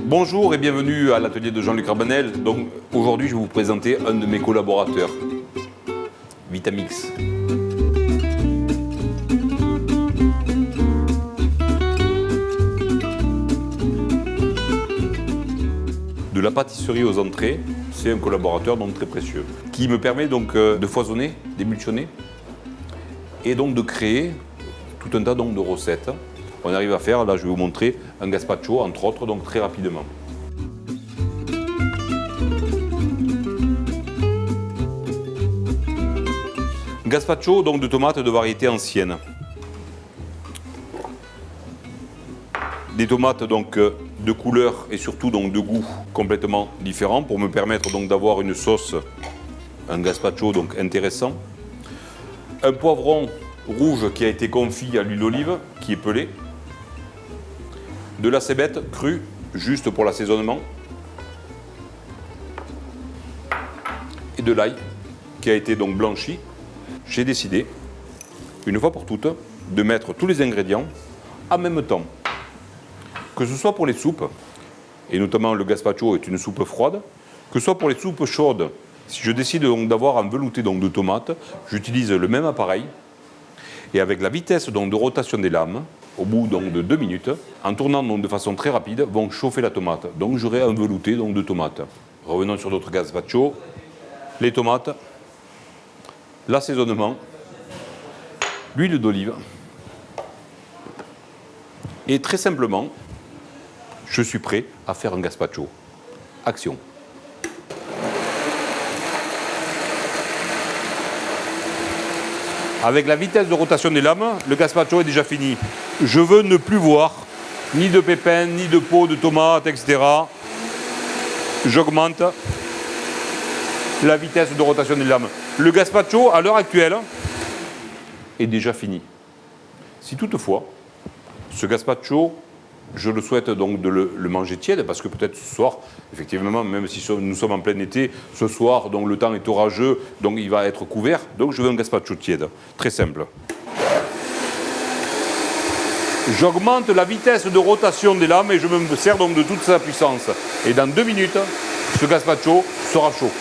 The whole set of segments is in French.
Bonjour et bienvenue à l'atelier de Jean-Luc Rabanel. Donc aujourd'hui je vais vous présenter un de mes collaborateurs, Vitamix. De la pâtisserie aux entrées, c'est un collaborateur donc très précieux, qui me permet donc de foisonner, d'émulsionner et donc de créer tout un tas donc de recettes. On arrive à faire, là je vais vous montrer, un gazpacho entre autres, donc très rapidement. Gazpacho donc de tomates de variété ancienne. Des tomates donc de couleur et surtout donc de goût complètement différents pour me permettre donc d'avoir une sauce, un gazpacho donc intéressant. Un poivron rouge qui a été confit à l'huile d'olive, qui est pelé. De la cébette crue, juste pour l'assaisonnement. Et de l'ail, qui a été donc blanchi. J'ai décidé, une fois pour toutes, de mettre tous les ingrédients en même temps. Que ce soit pour les soupes, et notamment le gazpacho est une soupe froide, que ce soit pour les soupes chaudes, si je décide donc d'avoir un velouté donc de tomates, j'utilise le même appareil, et avec la vitesse donc de rotation des lames, au bout donc de 2 minutes, en tournant donc de façon très rapide, vont chauffer la tomate. Donc j'aurai un velouté donc de tomates. Revenons sur notre gazpacho, les tomates, l'assaisonnement, l'huile d'olive, et très simplement, je suis prêt à faire un gazpacho. Action. Avec la vitesse de rotation des lames, le gazpacho est déjà fini. Je veux ne plus voir ni de pépins, ni de peaux de tomates, etc. J'augmente la vitesse de rotation des lames. Le gazpacho, à l'heure actuelle, est déjà fini. Si toutefois, ce gazpacho, je le souhaite donc de le manger tiède, parce que peut-être ce soir, effectivement, même si nous sommes en plein été, ce soir, donc le temps est orageux, donc il va être couvert. Donc je veux un gazpacho tiède, très simple. J'augmente la vitesse de rotation des lames et je me sers donc de toute sa puissance. Et dans 2 minutes, ce gazpacho sera chaud.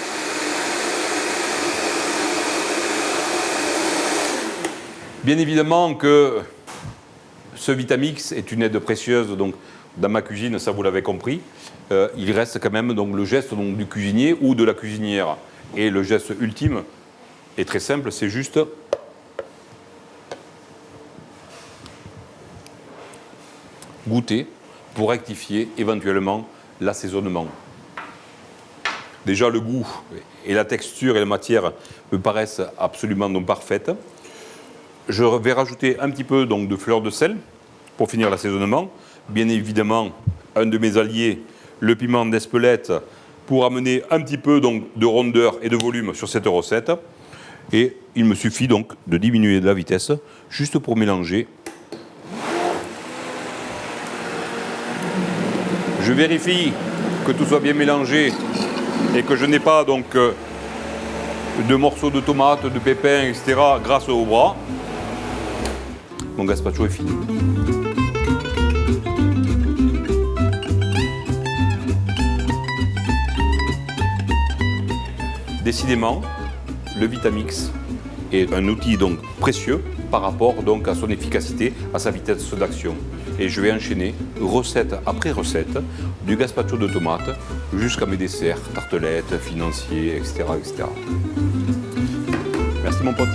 Bien évidemment que ce Vitamix est une aide précieuse donc, dans ma cuisine, ça vous l'avez compris. Il reste quand même donc, le geste donc, du cuisinier ou de la cuisinière. Et le geste ultime est très simple, c'est juste goûter pour rectifier éventuellement l'assaisonnement. Déjà le goût et la texture et la matière me paraissent absolument donc, parfaites. Je vais rajouter un petit peu donc, de fleur de sel pour finir l'assaisonnement. Bien évidemment, un de mes alliés, le piment d'Espelette, pour amener un petit peu donc, de rondeur et de volume sur cette recette. Et il me suffit donc de diminuer de la vitesse, juste pour mélanger. Je vérifie que tout soit bien mélangé et que je n'ai pas donc, de morceaux de tomates, de pépins, etc. grâce au bras. Mon gazpacho est fini. Décidément, le Vitamix est un outil donc précieux par rapport donc à son efficacité, à sa vitesse d'action. Et je vais enchaîner recette après recette du gazpacho de tomates jusqu'à mes desserts, tartelettes, financiers, etc., etc. Merci mon pote.